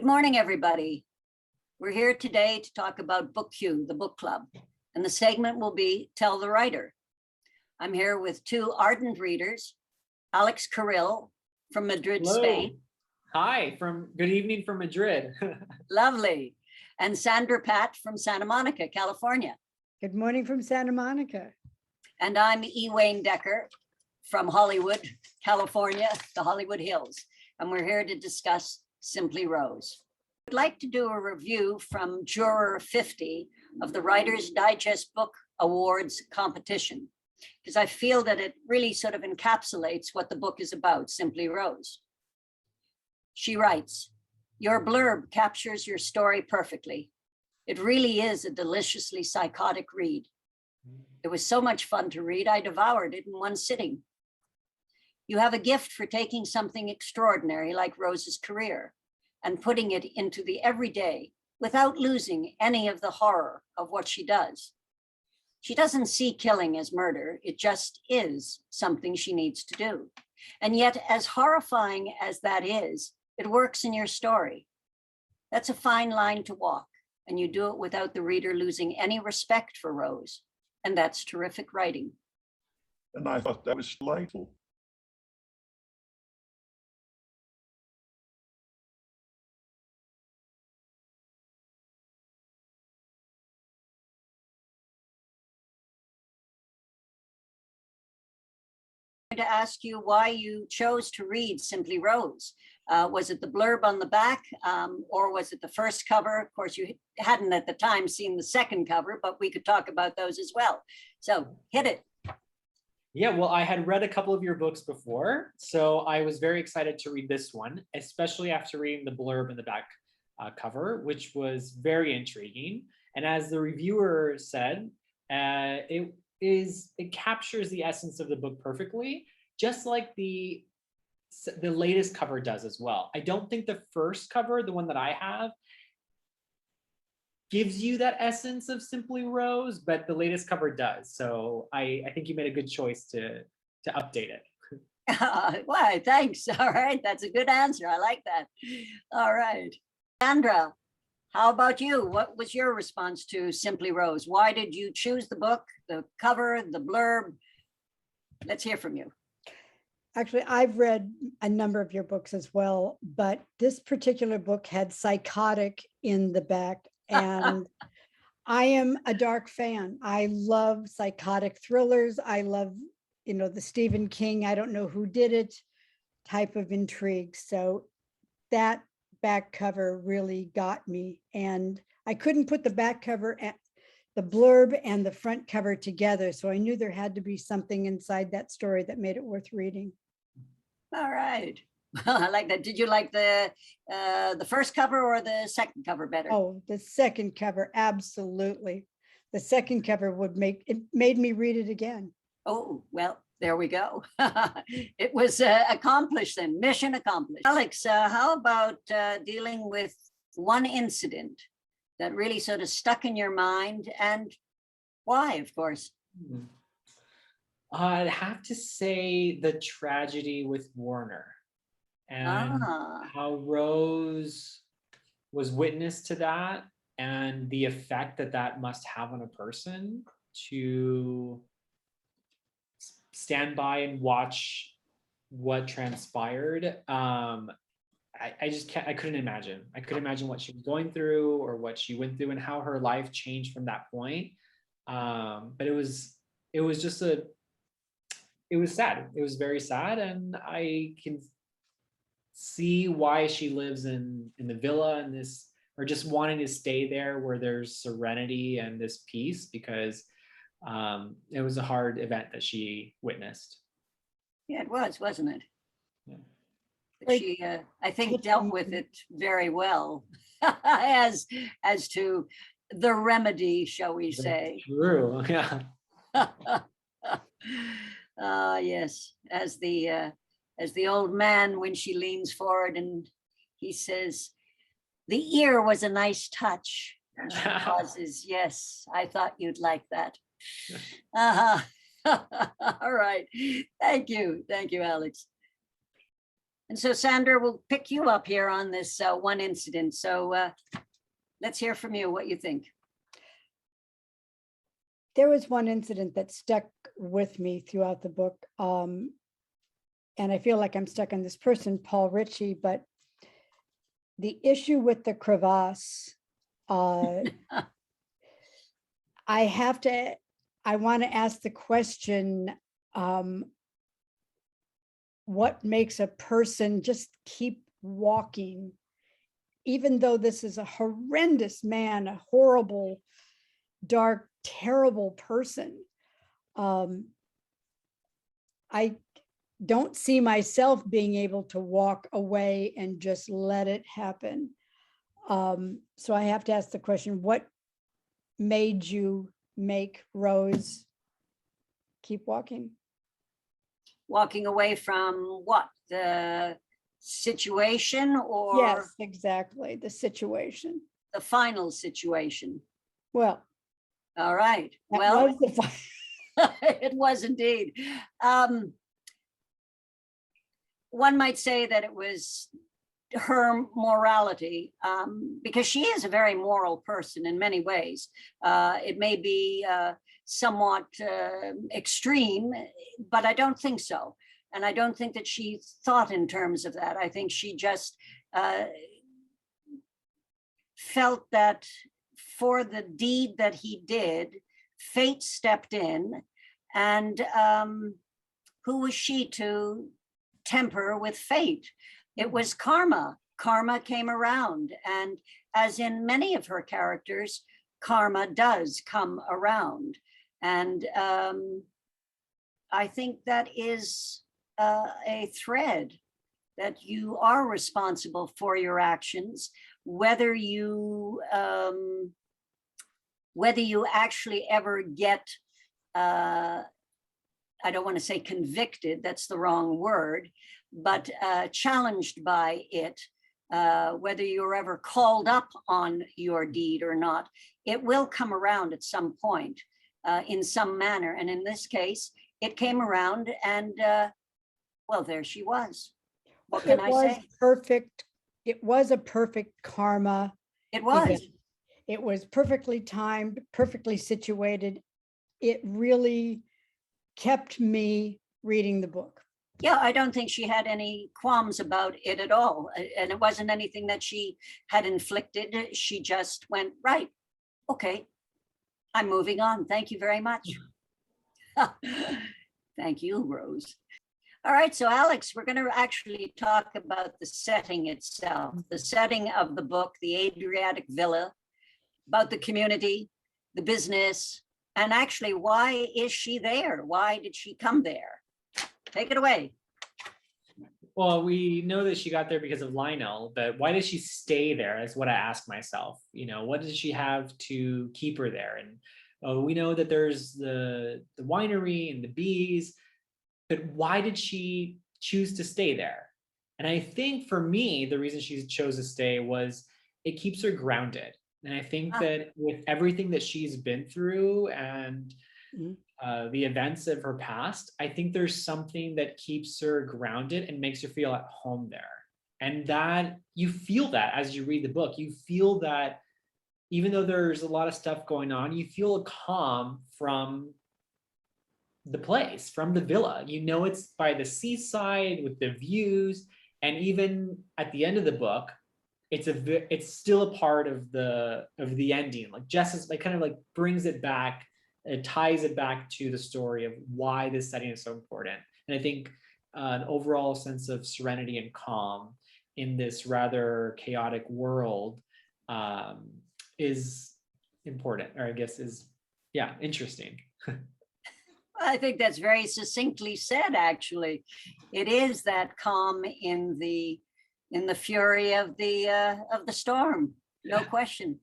morning, everybody. We're here today to talk about Book Q, the book club, and the segment will be Tell the Writer. I'm here with two ardent readers, Alex Carril from Madrid, Hello. Spain. Hi, good evening from Madrid. Lovely. And Sandra Pat from Santa Monica, California. Good morning from Santa Monica. And I'm E.WainDecker from Hollywood, California, the Hollywood Hills. And we're here to discuss Simply Rose. I'd like to do a review from Juror 50 of the Writer's Digest Book Awards competition, because I feel that it really sort of encapsulates what the book is about, Simply Rose. She writes, "Your blurb captures your story perfectly. It really is a deliciously psychotic read. It was so much fun to read, I devoured it in one sitting. You have a gift for taking something extraordinary like Rose's career and putting it into the everyday without losing any of the horror of what she does. She doesn't see killing as murder, it just is something she needs to do. And yet, as horrifying as that is, it works in your story. That's a fine line to walk, and you do it without the reader losing any respect for Rose. And that's terrific writing." And I thought that was delightful. To ask you why you chose to read Simply Rose. Was it the blurb on the back, or was it the first cover? Of course, you hadn't at the time seen the second cover, but we could talk about those as well. So hit it. Yeah, well, I had read a couple of your books before, so I was very excited to read this one, especially after reading the blurb in the back cover, which was very intriguing. And as the reviewer said, it captures the essence of the book perfectly, just like the latest cover does as well. I don't think the first cover, the one that I have, gives you that essence of Simply Rose, but the latest cover does. So I think you made a good choice to update it. Why, thanks. All right, that's a good answer. I like that. All right. Sandra, how about you? What was your response to Simply Rose? Why did you choose the book, the cover, the blurb? Let's hear from you. Actually, I've read a number of your books as well, but this particular book had psychotic in the back, and I am a dark fan. I love psychotic thrillers. I love, the Stephen King, I don't know who did it type of intrigue. So that back cover really got me, and I couldn't put the back cover and the blurb and the front cover together, so I knew there had to be something inside that story that made it worth reading. All right. Well, I like that. Did you like the first cover or the second cover better? Oh, the second cover, absolutely. The second cover made me read it again. Oh, well, there we go. It was accomplished then, mission accomplished. Alex, how about dealing with one incident that really sort of stuck in your mind, and why, of course? I'd have to say the tragedy with Warner and how Rose was witness to that, and the effect that must have on a person to stand by and watch what transpired. I just can't, I couldn't imagine. I couldn't imagine what she was going through or what she went through and how her life changed from that point. But it was just it was sad. It was very sad. And I can see why she lives in the villa and this, or just wanting to stay there where there's serenity and this peace, because it was a hard event that she witnessed. Yeah, it was, wasn't it? Yeah. But she, I think, dealt with it very well as to the remedy, shall we say. True, yeah. Yes, as the old man, when she leans forward and he says, "The ear was a nice touch." And she pauses, "Yes, I thought you'd like that." All right. Thank you, Alex. And so Sandra, we'll pick you up here on this one incident. So let's hear from you what you think. There was one incident that stuck with me throughout the book. And I feel like I'm stuck on this person, Paul Ritchie, but the issue with the crevasse, I want to ask the question, what makes a person just keep walking, even though this is a horrendous man, a horrible, dark, terrible person. I don't see myself being able to walk away and just let it happen. So I have to ask the question, what made you make Rose keep walking? Walking away from what? The situation or Yes, exactly. The situation. the final situation? Well, All right. that Well, was the final. it was indeed. One might say that it was her morality, because she is a very moral person in many ways. It may be somewhat extreme, but I don't think so. And I don't think that she thought in terms of that. I think she just felt that for the deed that he did, fate stepped in, and who was she to temper with fate? It was karma. Karma came around, and as in many of her characters, karma does come around. And I think that is a thread, that you are responsible for your actions, whether you actually ever get, I don't want to say convicted, that's the wrong word, but challenged by it, whether you're ever called up on your deed or not, it will come around at some point in some manner. And in this case, it came around, and well, there she was. What can I say? Perfect. It was a perfect karma. It was. event. It was perfectly timed, perfectly situated. It really kept me reading the book. Yeah, I don't think she had any qualms about it at all. And it wasn't anything that she had inflicted. She just went, right, okay, I'm moving on. Thank you very much. Thank you, Rose. All right, so Alex, we're going to actually talk about the setting itself, the setting of the book, the Adriatic Villa, about the community, the business, and actually, why is she there? Why did she come there? Take it away. Well, we know that she got there because of Lionel, but why did she stay there is what I ask myself. You know, what does she have to keep her there? And we know that there's the winery and the bees, but why did she choose to stay there? And I think for me, the reason she chose to stay was it keeps her grounded. And I think that with everything that she's been through and the events of her past, I think there's something that keeps her grounded and makes her feel at home there. And that you feel that as you read the book, you feel that even though there's a lot of stuff going on, you feel a calm from the place, from the villa. You know, it's by the seaside with the views. And even at the end of the book, it's still a part of the ending. Like Jess like kind of like brings it back. It ties it back to the story of why this setting is so important. And I think an overall sense of serenity and calm in this rather chaotic world is important, or I guess is, yeah, interesting. I think that's very succinctly said, actually. It is that calm in the fury of the storm, no question.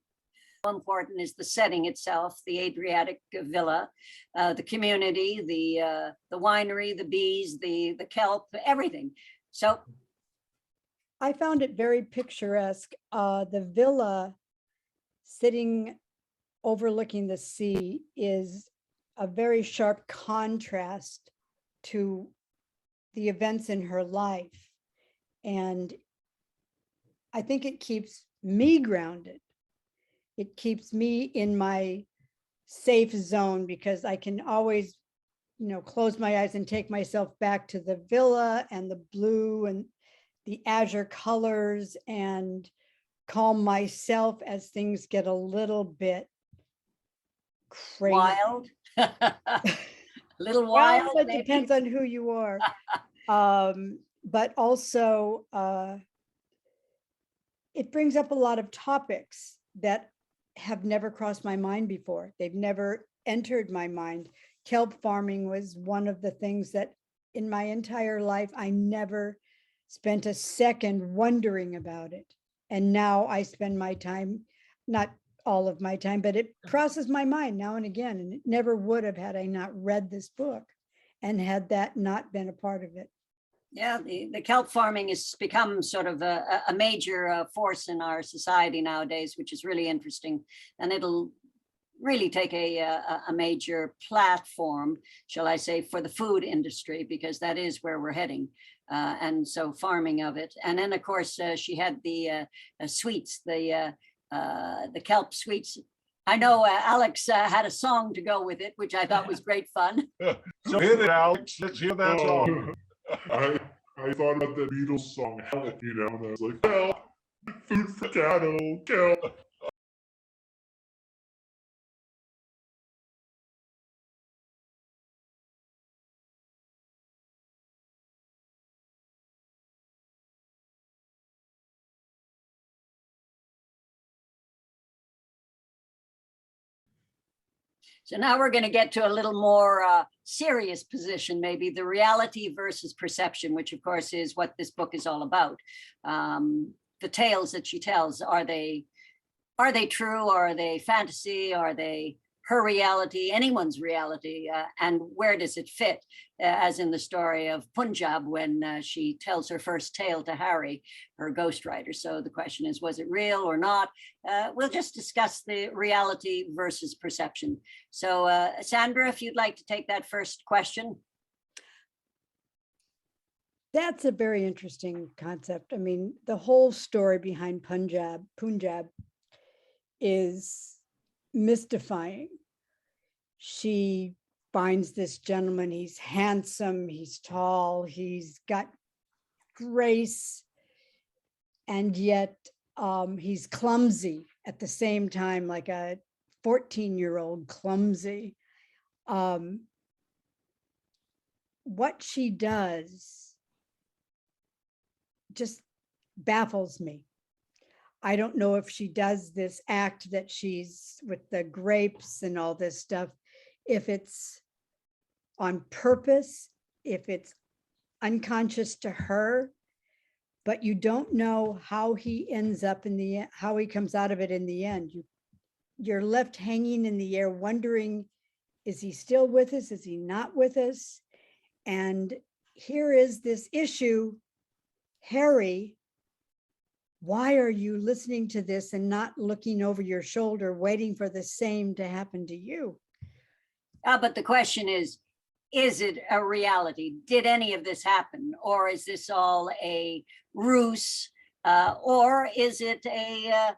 How important is the setting itself, the Adriatic Villa, the community, the winery, the bees, the kelp, everything. So I found it very picturesque. The villa sitting overlooking the sea is a very sharp contrast to the events in her life. And I think it keeps me grounded. It keeps me in my safe zone because I can always, close my eyes and take myself back to the villa and the blue and the azure colors and calm myself as things get a little bit crazy. Wild. A little Well, wild. it maybe? depends on who you are. But also, it brings up a lot of topics that have never crossed my mind before. They've never entered my mind. Kelp farming was one of the things that in my entire life, I never spent a second wondering about it. And now I spend my time, not all of my time, but it crosses my mind now and again. And it never would have had I not read this book and had that not been a part of it. Yeah, the kelp farming has become sort of a major force in our society nowadays, which is really interesting. And it'll really take a major platform, shall I say, for the food industry, because that is where we're heading. And so farming of it. And then, of course, she had the sweets, the kelp sweets. I know Alex had a song to go with it, which I thought was great fun. So hit it, Alex. Let's hear that song. I thought about the Beatles song, Help, and I was like, help, food for cattle, kelp. So now we're going to get to a little more serious position, maybe the reality versus perception, which of course is what this book is all about. The tales that she tells, are they true? Are they fantasy? Are they her reality, anyone's reality? And where does it fit? As in the story of Punjab, when she tells her first tale to Harry, her ghostwriter. So the question is, was it real or not? We'll just discuss the reality versus perception. So Sandra, if you'd like to take that first question. That's a very interesting concept. I mean, the whole story behind Punjab is mystifying. She finds this gentleman, he's handsome, he's tall, he's got grace, and yet he's clumsy at the same time, like a 14-year-old clumsy. What she does just baffles me. I don't know if she does this act that she's with the grapes and all this stuff, if it's on purpose, if it's unconscious to her, but you don't know how he ends up in the end, how he comes out of it in the end. You're left hanging in the air wondering, is he still with us? Is he not with us? And here is this issue, Harry, why are you listening to this and not looking over your shoulder, waiting for the same to happen to you? But the question is it a reality? Did any of this happen? Or is this all a ruse? Or is it a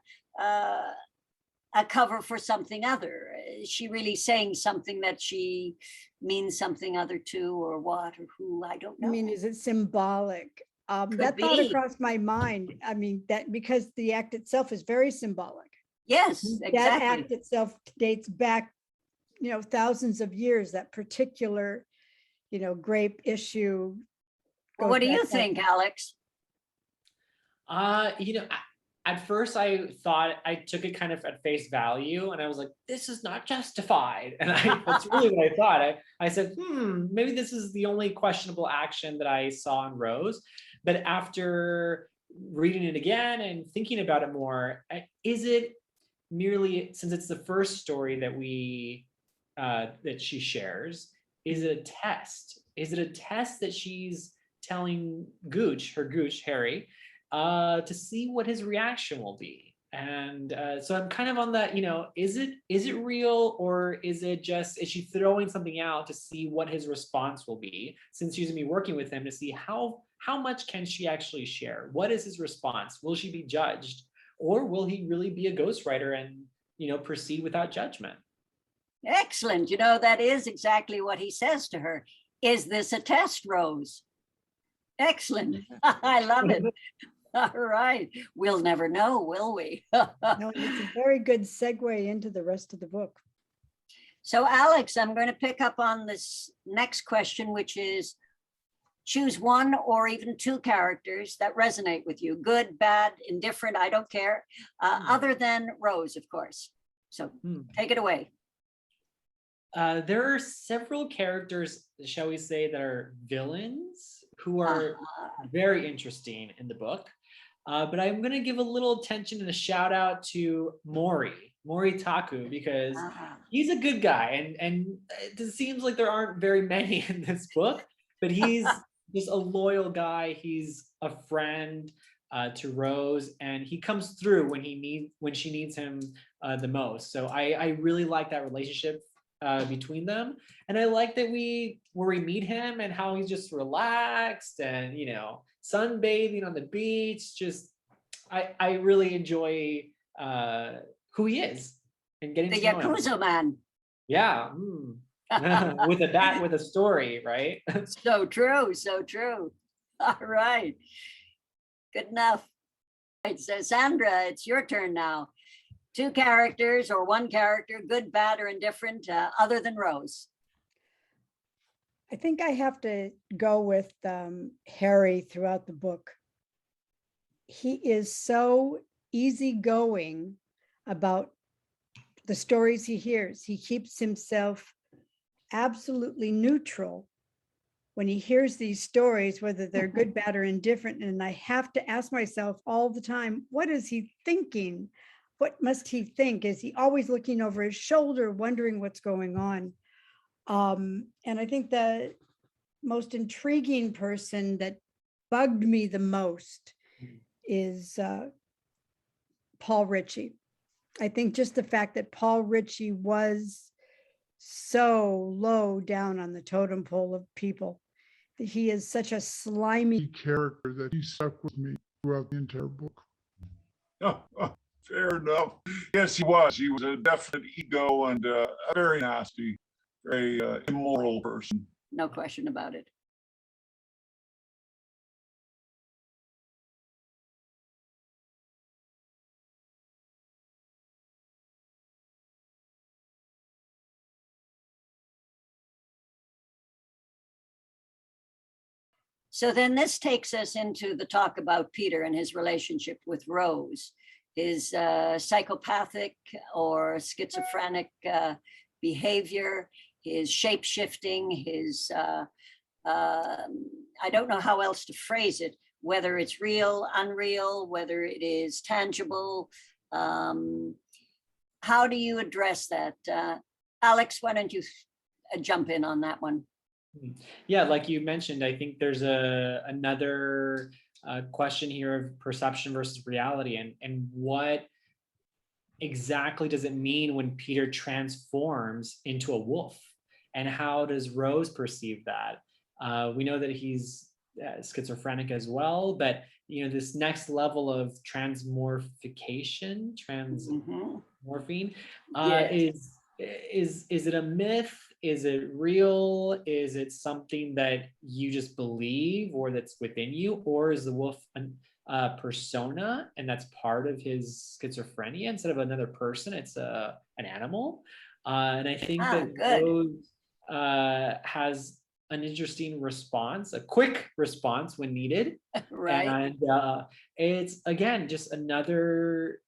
cover for something other? Is she really saying something that she means something other to, or what, or who? I don't know. I mean, is it symbolic? That be. thought across my mind. I mean, that because the act itself is very symbolic. Yes, That exactly. act itself dates back, thousands of years, that particular, grape issue. Well, what do you think, Alex? At first I thought, I took it kind of at face value and I was like, this is not justified. And that's really what I thought. I said, maybe this is the only questionable action that I saw in Rose. But after reading it again and thinking about it more, is it merely, since it's the first story that she shares, is it a test? Is it a test that she's telling her Gooch, Harry, to see what his reaction will be? And so I'm kind of on that, is it real, or is she throwing something out to see what his response will be, since she's gonna be working with him to see how how much can she actually share? What is his response? Will she be judged? Or will he really be a ghostwriter and, proceed without judgment? Excellent. That is exactly what he says to her. Is this a test, Rose? Excellent. I love it. All right. We'll never know, will we? No, it's a very good segue into the rest of the book. So Alex, I'm going to pick up on this next question, which is choose one or even two characters that resonate with you. Good, bad, indifferent, I don't care. Other than Rose, of course. So take it away. There are several characters, shall we say, that are villains who are very interesting in the book. But I'm going to give a little attention and a shout out to Mori Taku, because he's a good guy. And it seems like there aren't very many in this book, but he's just a loyal guy. He's a friend to Rose, and he comes through when she needs him the most. So I really like that relationship between them, and I like that where we meet him and how he's just relaxed and sunbathing on the beach. Just I really enjoy who he is and getting The to know him. Yakuza man. Yeah. with a story, right? So true, so true. All right, good enough. Right, so Sandra, it's your turn now. Two characters or one character, good, bad, or indifferent, other than Rose. I think I have to go with Harry throughout the book. He is so easygoing about the stories he hears. He keeps himself absolutely neutral when he hears these stories, whether they're good, bad, or indifferent. And I have to ask myself all the time, what is he thinking? What must he think? Is he always looking over his shoulder, wondering what's going on? And I think the most intriguing person that bugged me the most is Paul Ritchie. I think just the fact that Paul Ritchie was so low down on the totem pole of people, that he is such a slimy Character that he stuck with me throughout the entire book. Fair enough. Yes, he was. He was a definite ego and a very nasty, very immoral person. No question about it. So then this takes us into the talk about Peter and his relationship with Rose, his psychopathic or schizophrenic behavior, his shape-shifting, his, I don't know how else to phrase it, whether it's real, unreal, whether it is tangible. How do you address that? Alex, why don't you jump in on that one? Yeah, like you mentioned, I think there's another question here of perception versus reality, and what exactly does it mean when Peter transforms into a wolf, and how does Rose perceive that? We know that he's schizophrenic as well, but this next level of transmorphication, transmorphine, Yes. is it a myth? Is it real? Is it something that you just believe or that's within you? Or is the wolf a persona and that's part of his schizophrenia instead of another person? It's an animal. And I think that Rose has an interesting response, a quick response when needed. Right. And it's, again, just another,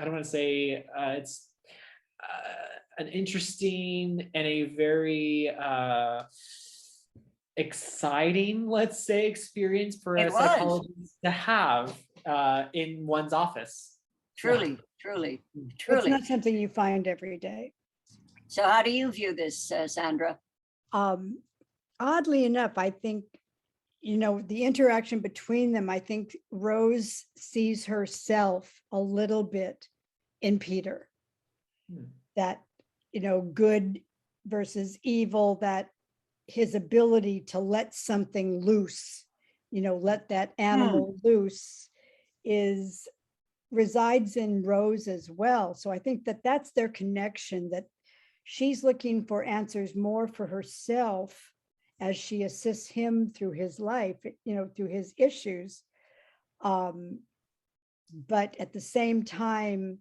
I don't want to say it's an interesting and a very exciting, let's say, experience for a psychologist to have in one's office. Truly, truly, truly. It's not something you find every day. So how do you view this, Sandra? Oddly enough, I think, the interaction between them, I think Rose sees herself a little bit in Peter. That, good versus evil, that his ability to let something loose let that animal loose resides in Rose as well. So I think that that's their connection, that she's looking for answers more for herself as she assists him through his life, through his issues. But at the same time,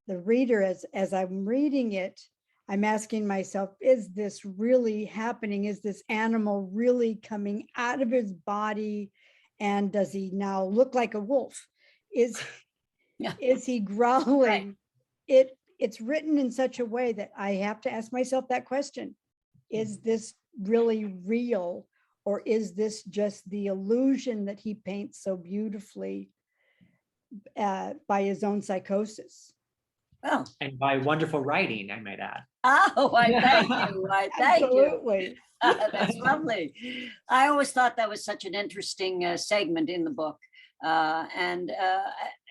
the reader, as I'm reading it, I'm asking myself, is this really happening? Is this animal really coming out of his body? And does he now look like a wolf? Is he growling? Right. It's written in such a way that I have to ask myself that question. Is this really real? Or is this just the illusion that he paints so beautifully by his own psychosis? Oh. And by wonderful writing, I might add. Oh, I thank you. I thank Absolutely. you. That's lovely. I always thought that was such an interesting segment in the book. And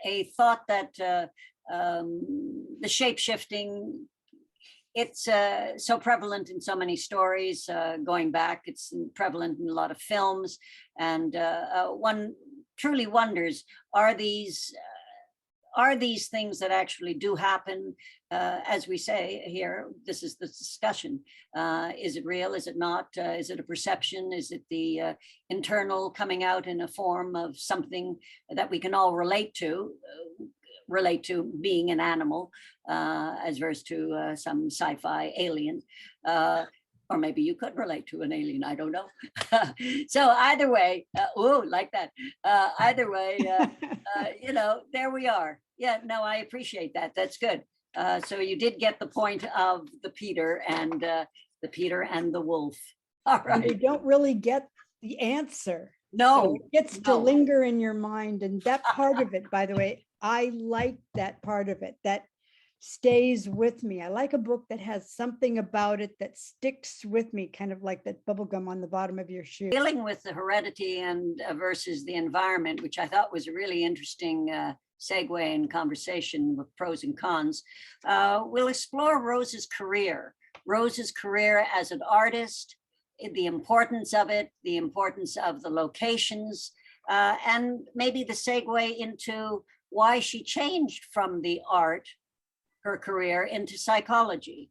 a thought that the shape-shifting, it's so prevalent in so many stories going back. It's prevalent in a lot of films. And one truly wonders, are these things that actually do happen? As we say here, this is the discussion. Is it real? Is it not? Is it a perception? Is it the internal coming out in a form of something that we can all relate to being an animal, as versus to some sci-fi alien? Or maybe you could relate to an alien, I don't know. So either way, like that. Either way, there we are. Yeah, no, I appreciate that. That's good. So you did get the point of the Peter and the wolf. All right. And you don't really get the answer. No, so it gets to linger in your mind. And that part of it, by the way, I like that part of it. That stays with me. I like a book that has something about it that sticks with me, kind of like that bubble gum on the bottom of your shoe. Dealing with the heredity and versus the environment, which I thought was a really interesting segue in conversation with pros and cons. We'll explore Rose's career as an artist, the importance of it, the importance of the locations, and maybe the segue into why she changed from the art, her career, into psychology,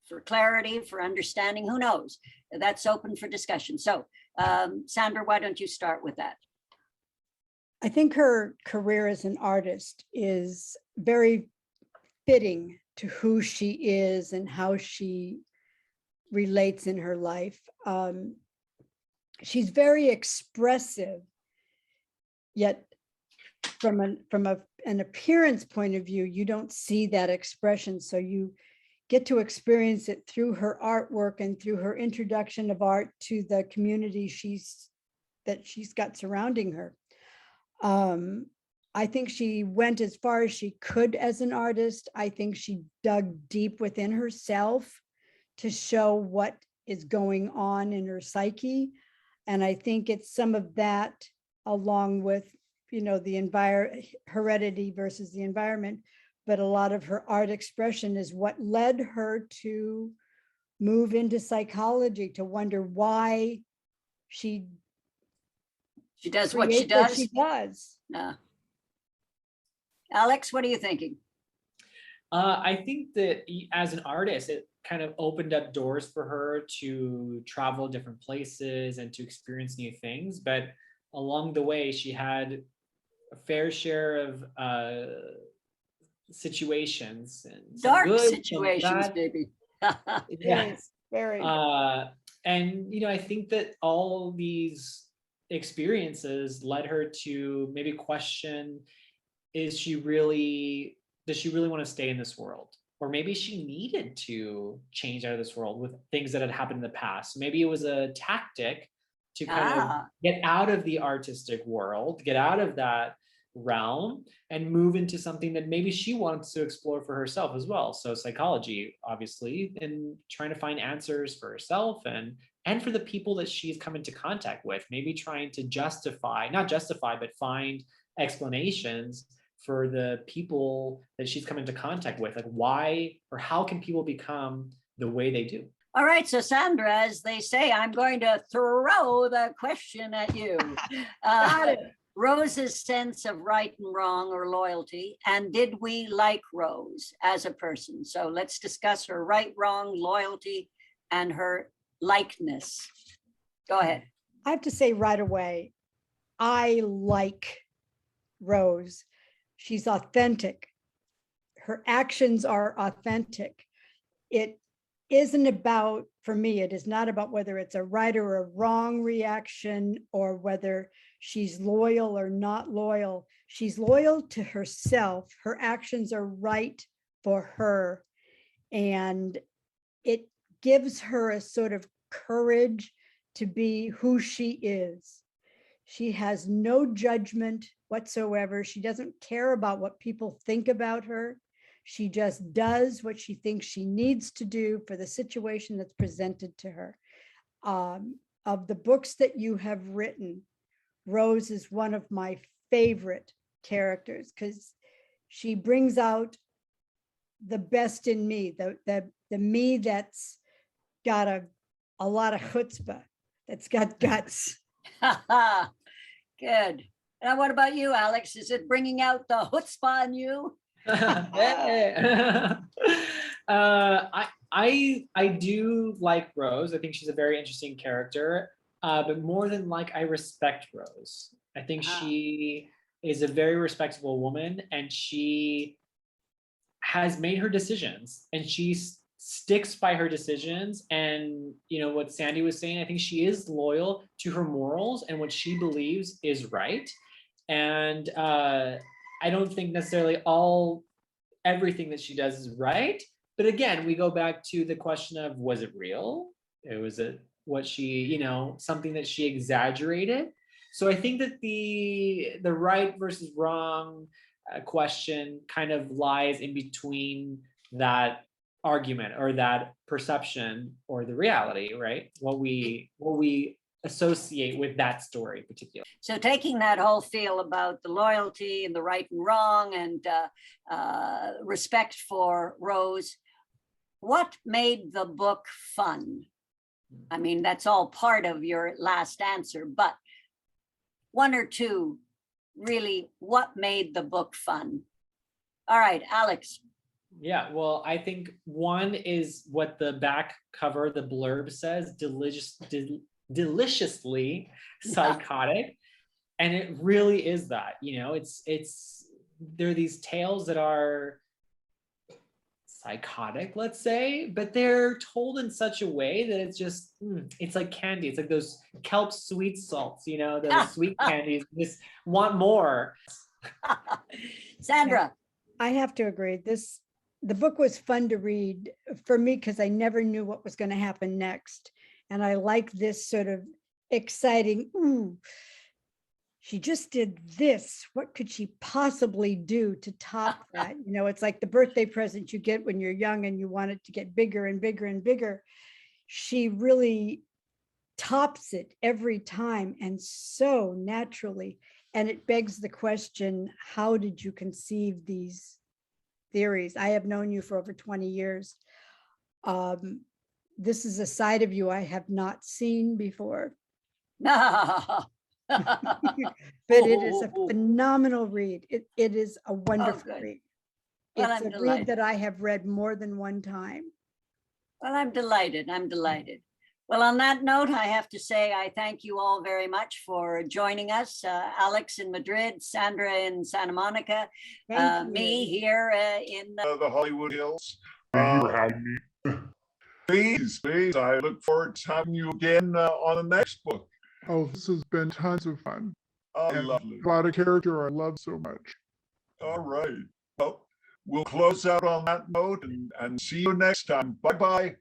for clarity, for understanding, who knows? That's open for discussion. So Sandra, why don't you start with that? I think her career as an artist is very fitting to who she is and how she relates in her life. She's very expressive, yet from an appearance point of view, you don't see that expression. So you get to experience it through her artwork and through her introduction of art to the community she's got surrounding her. I think she went as far as she could as an artist. I think she dug deep within herself to show what is going on in her psyche. And I think it's some of that, along with, the heredity versus the environment, but a lot of her art expression is what led her to move into psychology, to wonder why she does what she does. She does. Alex, what are you thinking? I think that as an artist, it kind of opened up doors for her to travel different places and to experience new things. But along the way, she had a fair share of situations, and dark good, situations, maybe. Yes, very. And I think that all these experiences led her to maybe question: does she really want to stay in this world? Or maybe she needed to change out of this world with things that had happened in the past. Maybe it was a tactic to kind of get out of the artistic world, get out of that realm, and move into something that maybe she wants to explore for herself as well. So psychology, obviously, and trying to find answers for herself and for the people that she's come into contact with, maybe trying to not justify, but find explanations for the people that she's come into contact with. Like, why or how can people become the way they do? All right, so Sandra, as they say, I'm going to throw the question at you. Got it. Rose's sense of right and wrong or loyalty, and did we like Rose as a person? So let's discuss her right, wrong, loyalty, and her likeness. Go ahead. I have to say right away, I like Rose. She's authentic. Her actions are authentic. It isn't about, for me, it is not about whether it's a right or a wrong reaction or whether she's loyal or not loyal. She's loyal to herself. Her actions are right for her. And it gives her a sort of courage to be who she is. She has no judgment whatsoever. She doesn't care about what people think about her. She just does what she thinks she needs to do for the situation that's presented to her. Of the books that you have written, Rose is one of my favorite characters because she brings out the best in me, the me that's got a lot of chutzpah, that's got guts. Good. And what about you, Alex? Is it bringing out the chutzpah in you? I do like Rose. I think she's a very interesting character. But more than like, I respect Rose. I think she is a very respectable woman, and she has made her decisions, and she sticks by her decisions. And you know what Sandy was saying, I think she is loyal to her morals and what she believes is right. And I don't think necessarily everything that she does is right. But again, we go back to the question of, was it real? Was it what she, something that she exaggerated? So I think that the right versus wrong question kind of lies in between that argument or that perception or the reality, right? What we associate with that story in particular. So taking that whole feel about the loyalty and the right and wrong and respect for Rose, what made the book fun? I mean, that's all part of your last answer, but one or two, really, what made the book fun? All right, Alex. Yeah, well, I think one is what the back cover, the blurb says, deliciously psychotic. And it really is that, there are these tales that are psychotic, let's say, but they're told in such a way that it's just, it's like candy. It's like those kelp sweet salts, those sweet candies, just want more. Sandra. I have to agree. The book was fun to read for me because I never knew what was going to happen next. And I like this sort of exciting, ooh, she just did this. What could she possibly do to top that? It's like the birthday present you get when you're young and you want it to get bigger and bigger and bigger. She really tops it every time, and so naturally. And it begs the question, how did you conceive these theories? I have known you for over 20 years. This is a side of you I have not seen before. But it is a phenomenal read. It is a wonderful read. Well, it's I'm a delighted. read that I have read more than one time. Well, I'm delighted. I'm delighted. Well, on that note, I have to say I thank you all very much for joining us. Alex in Madrid, Sandra in Santa Monica, me here in the Hollywood Hills. Thank you for having me. Please, I look forward to having you again on the next book. Oh, this has been tons of fun. Oh, And lovely. about a character I love so much. All right. Well, we'll close out on that note and see you next time. Bye-bye.